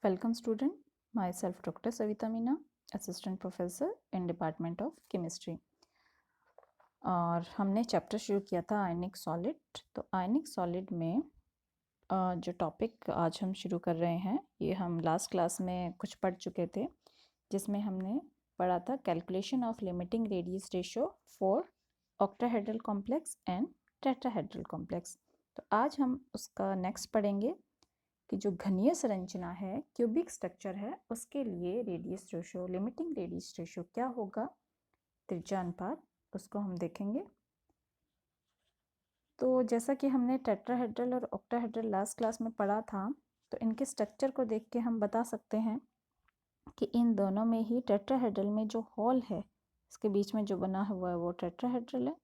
Welcome student, myself Dr. Savita Meena, Assistant Professor in Department of Chemistry। और हमने chapter शुरू किया था आयनिक सॉलिड। तो आयनिक सॉलिड में जो टॉपिक आज हम शुरू कर रहे हैं ये हम लास्ट क्लास में कुछ पढ़ चुके थे, जिसमें हमने पढ़ा था calculation of limiting radius ratio for octahedral complex and tetrahedral complex. तो आज हम उसका नेक्स्ट पढ़ेंगे कि जो घनीय संरचना है, क्यूबिक स्ट्रक्चर है, उसके लिए radius ratio, limiting radius ratio क्या होगा, त्रिज्या अनुपात, उसको हम देखेंगे। तो जैसा कि हमने टेट्राहेड्रल और ऑक्टाहेड्रल लास्ट क्लास में पढ़ा था, तो इनके स्ट्रक्चर को देख के हम बता सकते हैं कि इन दोनों में ही टेट्राहेड्रल में जो हॉल है, इसके बीच में जो बना हुआ है वो टेट्राहेड्रल है,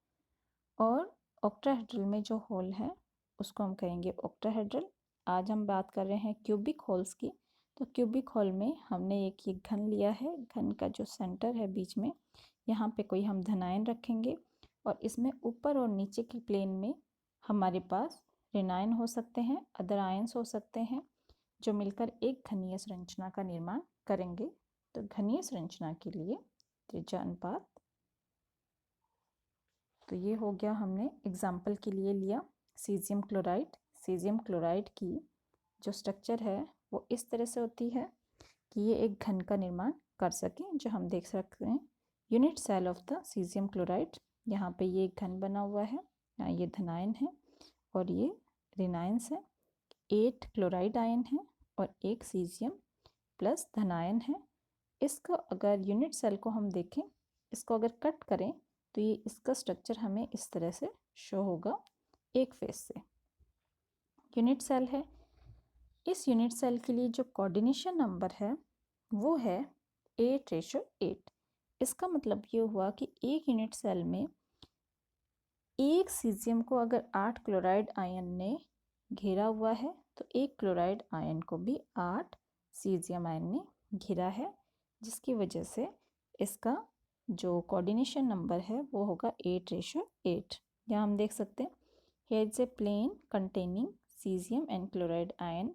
और ऑक्टाहेड्रल में जो हॉल है उसको हम कहेंगे ऑक्टाहेड्रल। आज हम बात कर रहे हैं क्यूबिक होल्स की। तो क्यूबिक होल में हमने एक ये घन लिया है, घन का जो सेंटर है बीच में, यहाँ पे कोई हम धनायन रखेंगे और इसमें ऊपर और नीचे की प्लेन में हमारे पास ऋणायन हो सकते हैं, अदर आयंस हो सकते हैं, जो मिलकर एक घनीय संरचना का निर्माण करेंगे। तो घनीय संरचना के लिए त्रिज्या अनुपात, तो ये हो गया, हमने एग्जाम्पल के लिए लिया सीजियम क्लोराइड। सीजियम क्लोराइड की जो स्ट्रक्चर है वो इस तरह से होती है कि ये एक घन का निर्माण कर सके, जो हम देख सकते हैं unit cell of the caesium chloride. यहाँ पे ये एक घन बना हुआ है, यहाँ ये धनायन है और ये ऋणायंस है। 8 क्लोराइड आयन है और एक सीजियम प्लस धनायन है। इसका अगर यूनिट सेल को हम देखें, इसको अगर कट करें तो ये इसका स्ट्रक्चर हमें इस तरह से शो होगा एक फेस से। यूनिट सेल है, इस यूनिट सेल के लिए जो कोऑर्डिनेशन नंबर है वो है 8:8। इसका मतलब ये हुआ कि एक यूनिट सेल में एक सीजियम को अगर 8 क्लोराइड आयन ने घेरा हुआ है तो एक क्लोराइड आयन को भी 8 सीजियम आयन ने घेरा है, जिसकी वजह से इसका जो कोऑर्डिनेशन नंबर है वो होगा 8:8। यहाँ हम देख सकते हैं here is a plane containing cesium and chloride ion,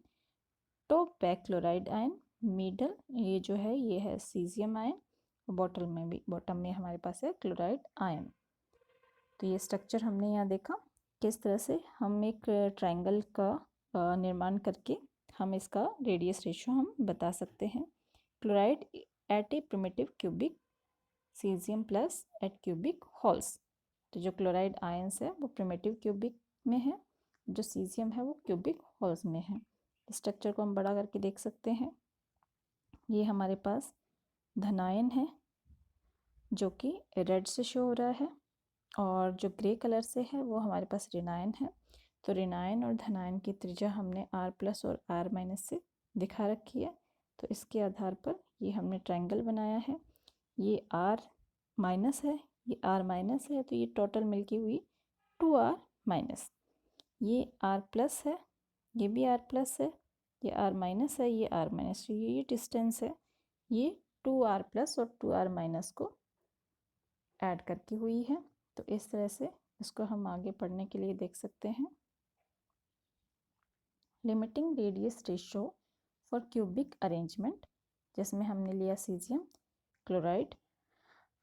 top back chloride ion, middle ये जो है ये है सीजियम आयन, बॉटम में भी, बॉटम में हमारे पास है क्लोराइड आयन। तो ये स्ट्रक्चर हमने यहाँ देखा किस तरह से हम एक ट्रायंगल का निर्माण करके हम इसका रेडियस रेशियो हम बता सकते हैं। Chloride at a primitive cubic, caesium plus at cubic holes. तो जो क्लोराइड आयंस है वो प्रिमिटिव क्यूबिक में है, जो सीजियम है वो क्यूबिक होल्स में है। स्ट्रक्चर को हम बड़ा करके देख सकते हैं। ये हमारे पास धनायन है जो कि रेड से शो हो रहा है, और जो ग्रे कलर से है वो हमारे पास ऋणायन है। तो ऋणायन और धनायन की त्रिज्या हमने R प्लस और R माइनस से दिखा रखी है। तो इसके आधार पर ये हमने ट्रायंगल बनाया है। ये R माइनस है, ये R माइनस है, तो ये टोटल मिलकी हुई 2R माइनस। ये R प्लस है, ये भी R प्लस है, ये R माइनस है, ये R माइनस। ये डिस्टेंस है, ये 2R प्लस और 2R माइनस को ऐड करके हुई है। तो इस तरह से इसको हम आगे पढ़ने के लिए देख सकते हैं। Limiting radius ratio for cubic arrangement, जिसमें हमने लिया सीजियम क्लोराइड।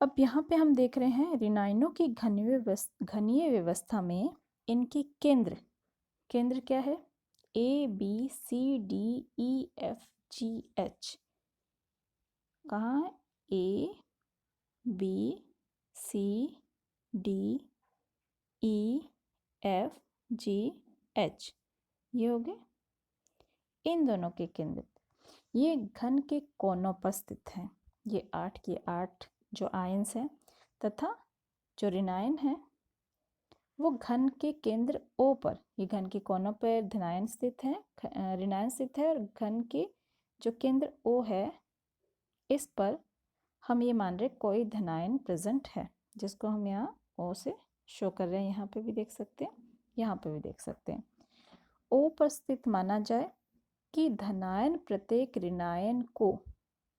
अब यहाँ पे हम देख रहे हैं ऋणायनों की घनीय व्यवस्था में इनकी केंद्र क्या है, A B C D E F G H। कहाँ है, A B C D E F G H, ये हो गए इन दोनों के केंद्र। ये घन के कोनों पर स्थित हैं। ये 8 के 8 जो आयंस हैं तथा जो ऋणायन है वो घन के केंद्र O पर, ये घन के कोनों पर धनायन स्थित है, ऋणायन स्थित है, और घन के जो केंद्र O है इस पर हम ये मान रहे कोई धनायन प्रेजेंट है, जिसको हम यहाँ O से शो कर रहे हैं। यहाँ पे भी देख सकते हैं, यहाँ पे भी देख सकते हैं। O पर स्थित माना जाए कि धनायन प्रत्येक ऋणायन को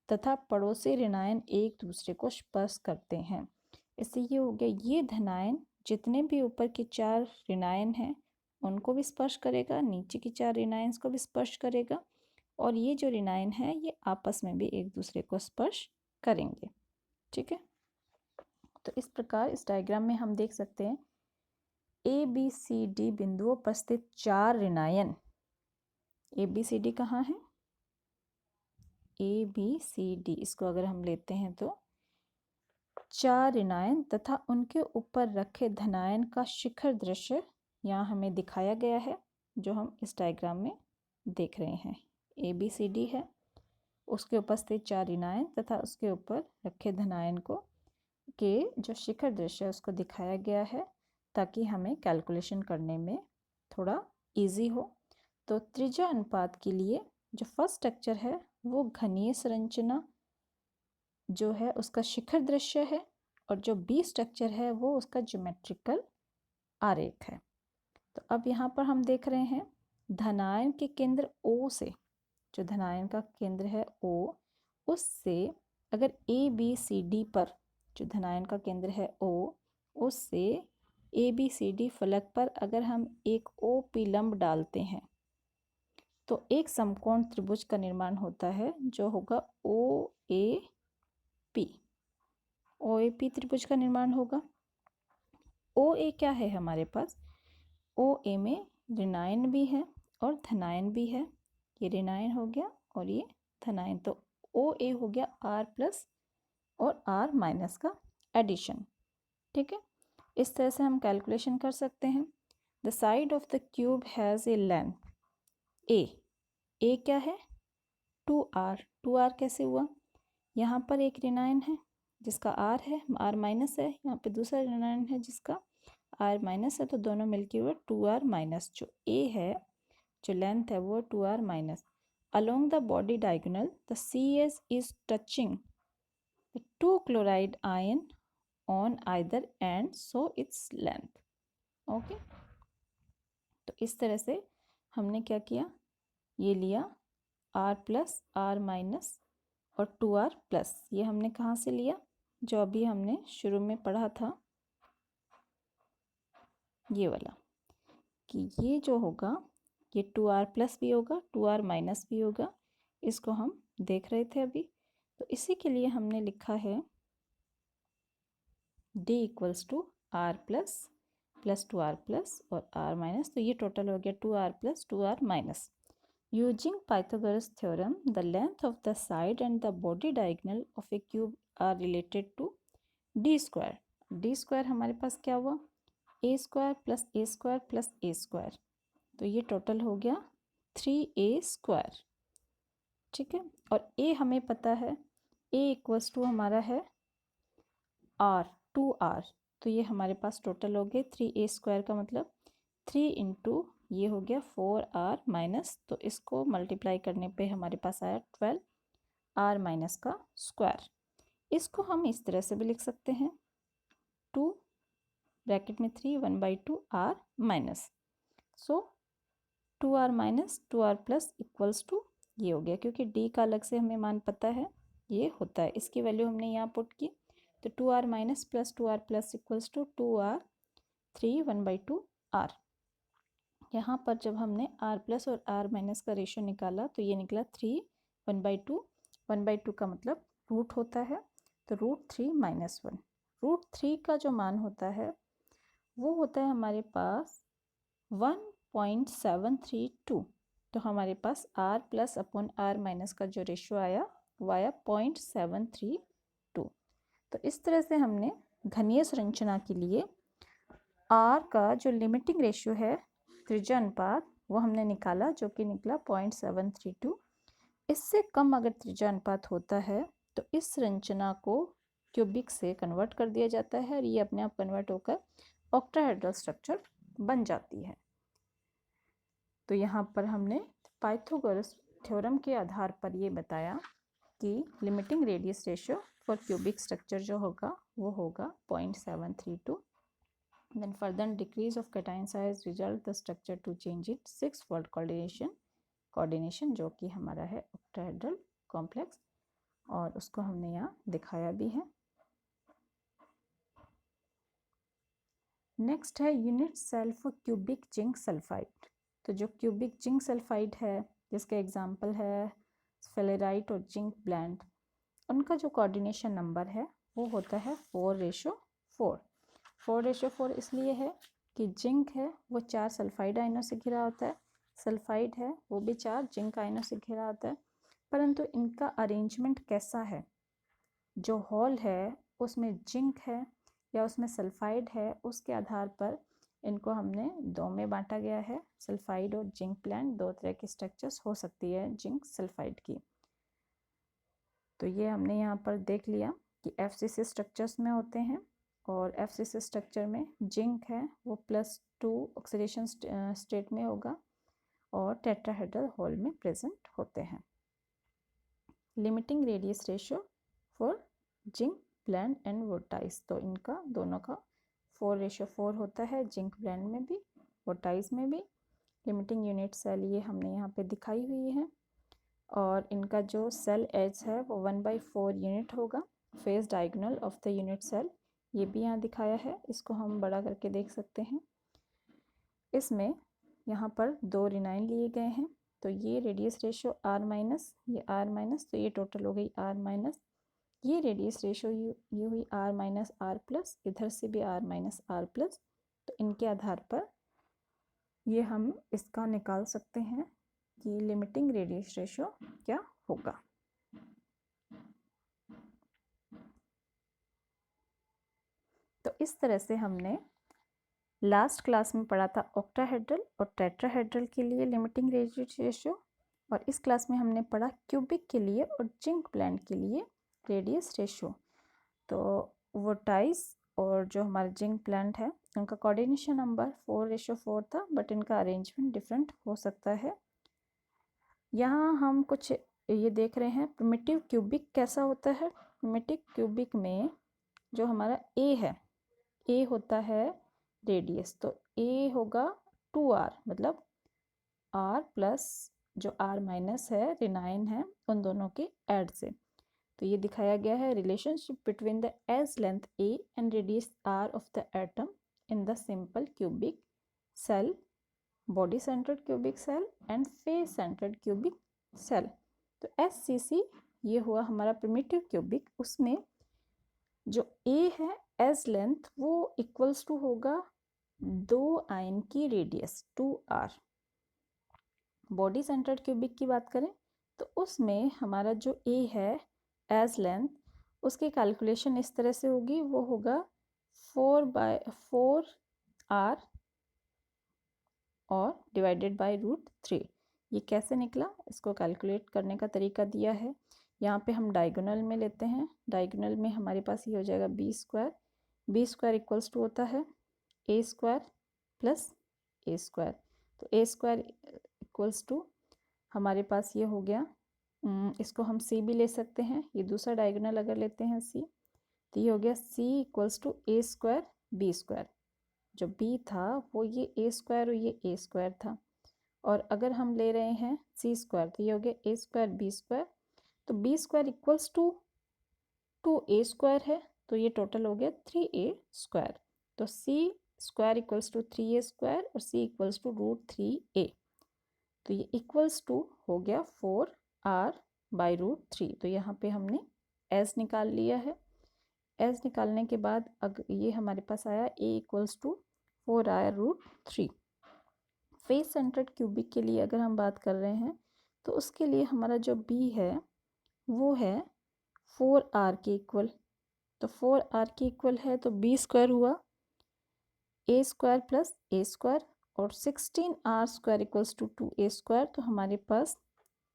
तथा पड़ोसी ऋणायन एक दूसरे को स्पर्श करते हैं। इससे ये हो गया, ये धनायन जितने भी ऊपर के 4 ऋणायन हैं उनको भी स्पर्श करेगा, नीचे की 4 ऋणायंस को भी स्पर्श करेगा, और ये जो रेनाइन है ये आपस में भी एक दूसरे को स्पर्श करेंगे। ठीक है, तो इस प्रकार इस डायग्राम में हम देख सकते हैं ए बी सी डी बिंदुओं पर स्थित 4 रेनायन। ए बी सी डी कहाँ है? ए बी सी डी, इसको अगर हम लेते हैं तो 4 ऋणायन तथा उनके ऊपर रखे धनायन का शिखर दृश्य यहाँ हमें दिखाया गया है, जो हम इस डायग्राम में देख रहे हैं। ए बी सी डी है, उसके ऊपर स्थित 4 ऋणायन तथा उसके ऊपर रखे धनायन को के जो शिखर दृश्य है उसको दिखाया गया है, ताकि हमें कैलकुलेशन करने में थोड़ा इजी हो। तो त्रिज्या अनुपात के लिए जो फर्स्ट स्ट्रक्चर है वो घनीय संरचना जो है उसका शिखर दृश्य है, और जो बी स्ट्रक्चर है वो उसका ज्योमेट्रिकल आरेख है। तो अब यहाँ पर हम देख रहे हैं धनायन के केंद्र O से, जो धनायन का केंद्र है O, उससे अगर ए बी सी डी पर, जो धनायन का केंद्र है O, उससे ए बी सी डी फलक पर अगर हम एक ओ पी लंब डालते हैं तो एक समकोण त्रिभुज का निर्माण होता है, जो होगा ओ A P. O A P त्रिभुज का निर्माण होगा। ओ ए क्या है हमारे पास? ओ ए में ऋणायन भी है और धनायन भी है। ये ऋणायन हो गया और ये धनायन, तो ओ ए हो गया आर प्लस और आर माइनस का एडिशन। ठीक है, इस तरह से हम कैलकुलेशन कर सकते हैं। The side of the cube has a length a. A क्या है? 2r। 2r कैसे हुआ? यहाँ पर एक ऋणायन है जिसका r है, r माइनस है, यहाँ पे दूसरा ऋणायन है जिसका r माइनस है, तो दोनों मिलके हुए 2r माइनस। जो a है, जो लेंथ है वो 2r minus. Along the body diagonal the CS is touching the 2 chloride ion on either end, so its length. Okay, तो इस तरह से हमने क्या किया, ये लिया r प्लस r माइनस और 2r प्लस। ये हमने कहाँ से लिया? जो अभी हमने शुरू में पढ़ा था, ये वाला, कि ये जो होगा ये 2r प्लस भी होगा, 2r माइनस भी होगा। इसको हम देख रहे थे अभी। तो इसी के लिए हमने लिखा है d equals to r plus plus 2r plus और r माइनस। तो ये टोटल हो गया 2r plus 2r minus. Using Pythagoras theorem, the length of the side and the body diagonal of a cube are related to d square. d square हमारे पास क्या हुआ? a square plus a square plus a square। तो ये total हो गया 3a square। ठीक है, और a हमें पता है, a इक्वल्स टू हमारा है r, 2r। तो ये हमारे पास टोटल हो गए 3a स्क्वायर का मतलब 3 इंटू ये हो गया 4r माइनस, तो इसको मल्टीप्लाई करने पे हमारे पास आया 12r माइनस का स्क्वायर। इसको हम इस तरह से भी लिख सकते हैं, 2 ब्रैकेट में 3 1/2 r minus. So 2r minus 2r plus equals to ये हो गया, क्योंकि d का अलग से हमें मान पता है, ये होता है, इसकी वैल्यू हमने यहाँ पुट की। तो 2r minus plus 2r plus equals to 2r 3 1/2 r। यहाँ पर जब हमने r प्लस और r माइनस का रेशियो निकाला तो ये निकला 3 1/2। 1/2 का मतलब रूट होता है, तो √3 - 1। √3 का जो मान होता है वो होता है हमारे पास 1.732। तो हमारे पास r plus upon r minus का जो रेशियो आया वो आया 0.732। तो इस तरह से हमने घनीय संरचना के लिए r का जो लिमिटिंग रेशियो है, त्रिज्या अनुपात, वो हमने निकाला, जो कि निकला 0.732। इससे कम अगर त्रिज्या अनुपात होता है तो इस संरचना को क्यूबिक से कन्वर्ट कर दिया जाता है और ये अपने आप कन्वर्ट होकर ऑक्टाहेड्रल स्ट्रक्चर बन जाती है। तो यहाँ पर हमने पाइथागोरस थ्योरम के आधार पर ये बताया कि limiting radius ratio for cubic structure जो होगा वो होगा 0.732। Then further decrease of cation size result the structure to change its 6-fold coordination जो कि हमारा है octahedral complex, और उसको हमने यहाँ दिखाया भी है। नेक्स्ट है unit cell for cubic zinc sulphide. तो जो क्यूबिक जिंक सल्फाइड है जिसके एग्जाम्पल है स्फेलेराइट और जिंक ब्लेंड, उनका जो कोऑर्डिनेशन नंबर है वो होता है 4:4। 4:4 इसलिए है कि जिंक है वो 4 सल्फाइड आयनों से घिरा होता है, सल्फाइड है वो भी 4 जिंक आयनों से घिरा होता है, परंतु इनका अरेंजमेंट कैसा है, जो हॉल है उसमें जिंक है या उसमें सल्फाइड है, उसके आधार पर इनको हमने दो में बांटा गया है। सल्फाइड और जिंक ब्लेंड दो तरह की स्ट्रक्चर्स हो सकती है जिंक सल्फाइड की। तो ये हमने यहाँ पर देख लिया कि FCC स्ट्रक्चर्स में होते हैं, और FCC स्ट्रक्चर में जिंक है वो +2 ऑक्सीडेशन स्टेट में होगा और टेट्राहेड्रल हॉल में प्रेजेंट होते हैं। Limiting radius ratio for zinc blende and wurtzite, तो इनका दोनों का 4:4 होता है, जिंक ब्लेंड में भी वोटाइज में भी। लिमिटिंग यूनिट सेल ये हमने यहाँ पे दिखाई हुई है, और इनका जो सेल एज है वो 1/4 यूनिट होगा। Face diagonal of the unit cell ये भी यहाँ दिखाया है, इसको हम बड़ा करके देख सकते हैं। इसमें यहाँ पर 2 रिनाइन लिए गए हैं, तो ये रेडियस रेशियो R-, ये R-, तो ये टोटल हो गई R-, ये रेडियस रेशियो ये हुई R-R+, इधर से भी R-R+, तो इनके आधार पर ये हम इसका निकाल सकते हैं कि लिमिटिंग रेडियस रेशियो क्या होगा। तो इस तरह से हमने लास्ट क्लास में पढ़ा था ऑक्टाहेड्रल और टेट्राहेड्रल के लिए लिमिटिंग रेडियस रेशियो, और इस क्लास में हमने पढ़ा क्यूबिक के लिए और जिंक ब्लेंड के लिए रेडियस रेशियो। तो वोटाइज और जो हमारा जिंक ब्लेंड है उनका कोऑर्डिनेशन नंबर 4:4 था, बट इनका अरेंजमेंट डिफरेंट हो सकता है। यहाँ हम कुछ ये देख रहे हैं प्रिमिटिव क्यूबिक कैसा होता है। प्रिमिटिव क्यूबिक में जो हमारा A है, A होता है रेडियस, तो A होगा 2R, मतलब R प्लस जो R- है रिनाइन है उन दोनों के ऐड से। तो ये दिखाया गया है relationship between the edge length A and radius R of the atom in the simple cubic cell, body centred cubic cell and face centred cubic cell. तो SCC ये हुआ हमारा प्रिमिटिव क्यूबिक, उसमें जो A है एज लेंथ वो equals to होगा 2 ion की radius 2R। Body centred cubic की बात करें तो उसमें हमारा जो A है एज लेंथ, उसकी कैलकुलेशन इस तरह से होगी, वो होगा 4/4R और डिवाइडेड बाय √3। ये कैसे निकला, इसको कैलकुलेट करने का तरीका दिया है। यहाँ पे हम डायगोनल में लेते हैं, डायगोनल में हमारे पास ये हो जाएगा B², B² इक्वल्स टू होता है A² प्लस A², तो A² इक्वल्स टू हमारे पास ये हो गया, इसको हम C भी ले सकते हैं, ये दूसरा डायगोनल अगर लेते हैं C, तो ये हो गया C equals to A² B²। जो B था वो ये A² और ये A² था, और अगर हम ले रहे हैं C² तो ये हो गया A² B², तो B² इक्वल्स टू 2A² है, तो ये टोटल हो गया 3A²। तो C² इक्वल्स टू 3A² और C इक्वल्स टू √3A, तो ये इक्वल्स टू हो गया 4R/√3। तो यहाँ पे हमने S निकाल लिया है। S निकालने के बाद अगर ये हमारे पास आया A equals to 4R/√3। Face centred cubic के लिए अगर हम बात कर रहे हैं तो उसके लिए हमारा जो B है वो है 4R के इक्वल, तो 4R के इक्वल है तो B² हुआ A² प्लस A², और 16R² इक्वल्स टू 2A², तो हमारे पास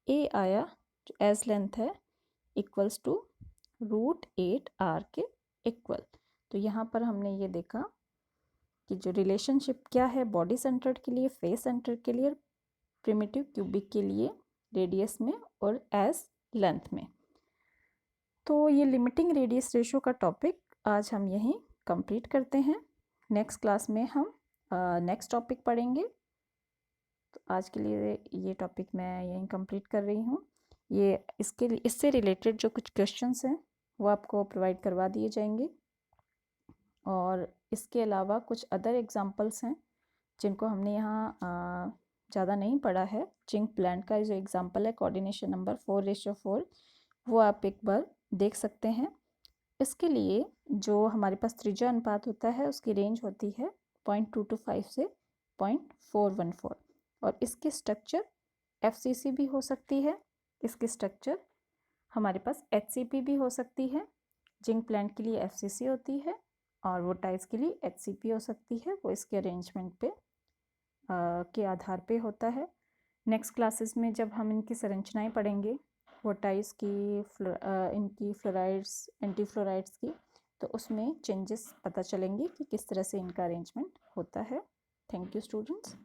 A आया जो एज लेंथ है इक्वल्स टू √8R के इक्वल। तो यहाँ पर हमने ये देखा कि जो रिलेशनशिप क्या है बॉडी सेंटर्ड के लिए, फेस सेंटर्ड के लिए, प्रिमिटिव क्यूबिक के लिए रेडियस में और एज लेंथ में। तो ये लिमिटिंग रेडियस रेशियो का टॉपिक आज हम यहीं कंप्लीट करते हैं। नेक्स्ट क्लास में हम नेक्स्ट टॉपिक पढ़ेंगे। तो आज के लिए ये टॉपिक मैं यहीं कंप्लीट कर रही हूँ। ये इससे रिलेटेड जो कुछ क्वेश्चंस हैं वो आपको प्रोवाइड करवा दिए जाएंगे, और इसके अलावा कुछ अदर एग्जांपल्स हैं जिनको हमने यहाँ ज़्यादा नहीं पढ़ा है, जिंक ब्लेंड का जो एग्जांपल है कोऑर्डिनेशन नंबर 4:4, वो आप एक बार देख सकते हैं। इसके लिए जो हमारे पास त्रिज्या अनुपात होता है उसकी रेंज होती है 0.225 से 0.414 और इसकी स्ट्रक्चर FCC भी हो सकती है, इसकी स्ट्रक्चर हमारे पास HCP भी हो सकती है। जिंक प्लांट के लिए FCC होती है और वो टाइल्स के लिए HCP हो सकती है, वो इसके अरेंजमेंट पे के आधार पे होता है। नेक्स्ट क्लासेस में जब हम इनकी संरचनाएं पढ़ेंगे वो टाइल्स की इनकी फ्लोराइड्स एंटी फ्लोराइड्स की, तो उसमें चेंजेस पता चलेंगे कि किस तरह से इनका अरेंजमेंट होता है। Thank you students.